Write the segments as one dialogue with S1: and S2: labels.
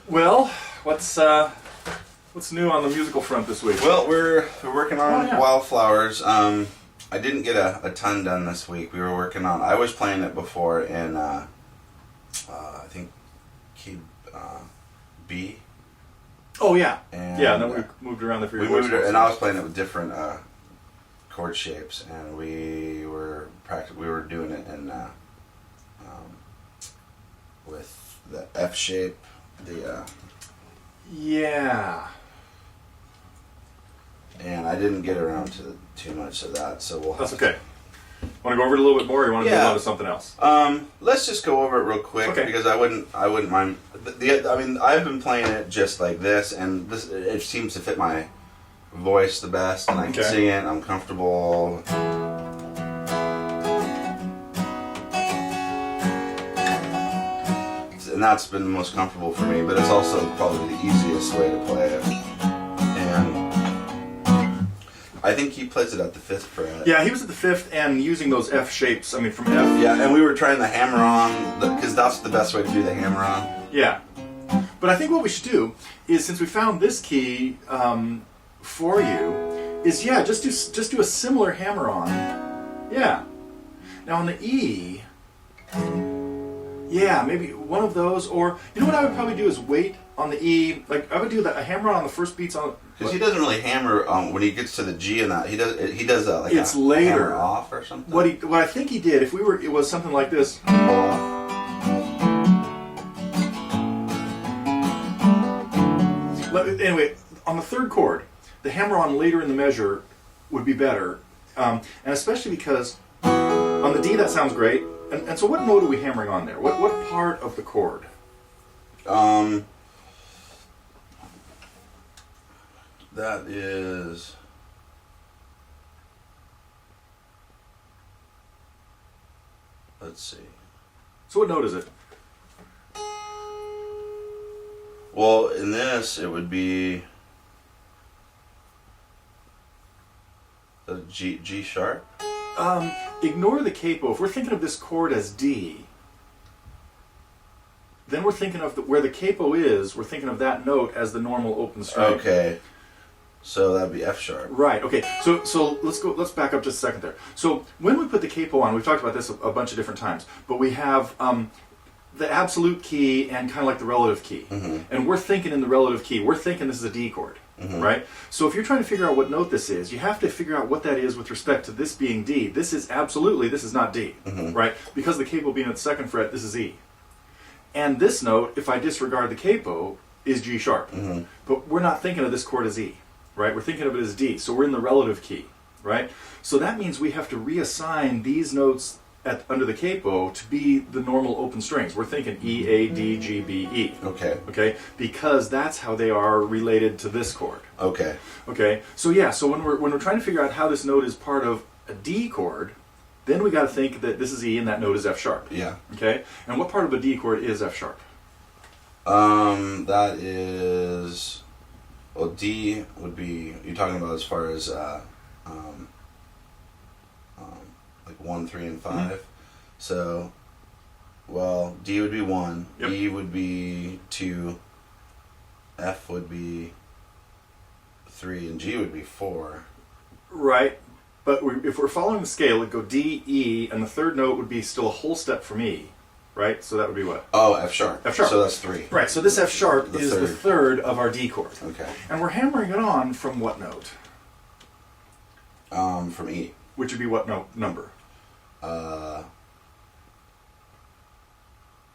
S1: Well, what's new on the musical front this week?
S2: Well, we're working on Wildflowers. I didn't get a ton done this week. We were working on. I was playing it before in I think key B.
S1: Oh yeah,
S2: And,
S1: yeah. And then we moved around the
S2: we moved it, and I was playing it with different chord shapes, and we were doing it in with the F shape, the
S1: yeah.
S2: And I didn't get around to too much of that, so we'll.
S1: That's okay. Want to go over it a little bit more, or you want to move on to something else?
S2: Let's just go over it real quick, because I wouldn't mind. I mean, I've been playing it just like this, and it seems to fit my voice the best, and I can sing it. I'm comfortable. And that's been the most comfortable for me, but it's also probably the easiest way to play it. And I think he plays it at the 5th fret.
S1: Yeah, he was at the 5th and using those F shapes, I mean from F.
S2: Yeah, and we were trying the hammer on, because that's the best way to do the hammer on.
S1: Yeah. But I think what we should do is, since we found this key for you, is just do a similar hammer on. Yeah. Now on the E, yeah, maybe one of those, or you know what I would probably do is wait on the E. Like I would do a hammer on the first beats on.
S2: Because he doesn't really hammer when he gets to the G and that. He does that like
S1: it's later
S2: hammer off or something.
S1: What I think he did, it was something like this. Anyway, on the 3rd chord, the hammer on later in the measure would be better, and especially because on the D that sounds great. And so what note are we hammering on there? What part of the chord?
S2: That is... Let's see.
S1: So what note is it?
S2: Well, in this, it would be the G sharp.
S1: Ignore the capo. If we're thinking of this chord as D, then we're thinking of where the capo is. We're thinking of that note as the normal open string.
S2: Okay, so that'd be F sharp.
S1: Right. Okay. So let's back up just a second there. So when we put the capo on, we've talked about this a bunch of different times, but we have the absolute key and kind of like the relative key, and we're thinking in the relative key. We're thinking this is a D chord. Right? So if you're trying to figure out what note this is, you have to figure out what that is with respect to this being D. This is not D, right? Because the capo being at the 2nd fret, this is E. And this note, if I disregard the capo, is G sharp. But we're not thinking of this chord as E, right? We're thinking of it as D. So we're in the relative key, right? So that means we have to reassign these notes under the capo to be the normal open strings. We're thinking E, A, D, G, B, E. Okay? Because that's how they are related to this chord.
S2: Okay.
S1: So yeah, so when we're trying to figure out how this note is part of a D chord, then we got to think that this is E and that note is F sharp.
S2: Yeah.
S1: Okay? And what part of a D chord is F sharp?
S2: That is... Well, D would be... You're talking about as far as... like 1, 3, and 5. So, well, D would be 1, E would be 2, F would be 3, and G would be 4. Right,
S1: but if we're following the scale, it'd go D, E, and the 3rd note would be still a whole step from E. Right? So that would be what?
S2: Oh, F sharp.
S1: F sharp.
S2: So that's 3.
S1: Right, so this F sharp is the 3rd of our D chord.
S2: Okay.
S1: And we're hammering it on from what note?
S2: From E.
S1: Which would be what number?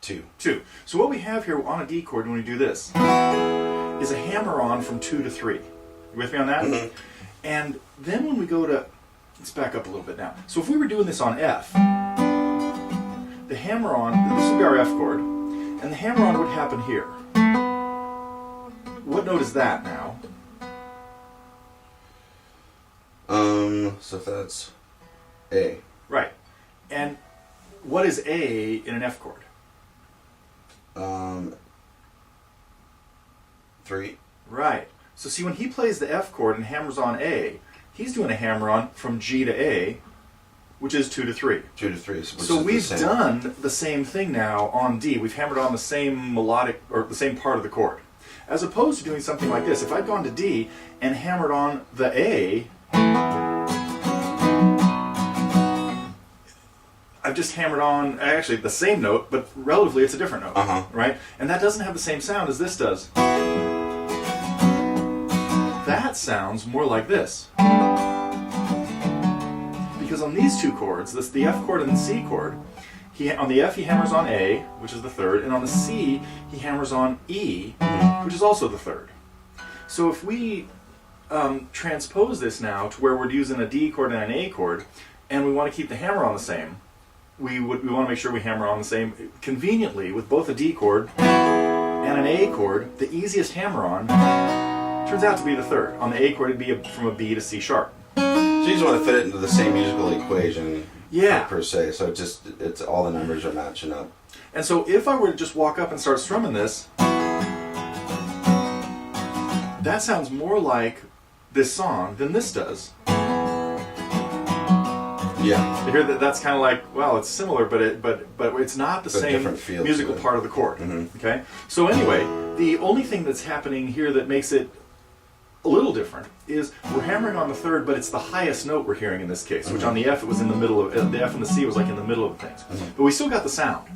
S2: 2.
S1: 2. So what we have here on a D chord when we do this is a hammer on from 2 to 3. You with me on that? And then when we go to... Let's back up a little bit now. So if we were doing this on F, the hammer on... This would be our F chord. And the hammer on would happen here. What note is that now?
S2: So that's A.
S1: Right. And what is A in an F chord?
S2: 3.
S1: Right. So see, when he plays the F chord and hammers on A, he's doing a hammer on from G to A, which is 2 to 3.
S2: 2 to 3. Which
S1: So
S2: is
S1: we've
S2: the same.
S1: done the same thing now on D. We've hammered on the same melodic, or the same part of the chord. As opposed to doing something like this, if I'd gone to D and hammered on the A, I've just hammered on, actually, the same note, but relatively it's a different note, right? And that doesn't have the same sound as this does. That sounds more like this. Because on these two chords, the F chord and the C chord, on the F he hammers on A, which is the third, and on the C he hammers on E, which is also the third. So if we transpose this now to where we're using a D chord and an A chord, and we want to keep the hammer on the same, we want to make sure we hammer on the same conveniently with both a D chord and an A chord. The easiest hammer on turns out to be the third. On the A chord, it'd be from a B to C sharp.
S2: So you just want to fit it into the same musical equation,
S1: Yeah.
S2: per se. So it's all the numbers are matching up.
S1: And so if I were to just walk up and start strumming this, that sounds more like this song than this does.
S2: Yeah.
S1: You hear that? That's kind of like, well, it's similar, but it's not the
S2: But
S1: same
S2: different feel to
S1: musical
S2: it.
S1: part of the chord. Okay. So anyway, the only thing that's happening here that makes it a little different is we're hammering on the third, but it's the highest note we're hearing in this case. Which on the F it was in the middle of the F and the C was like in the middle of things, but we still got the sound.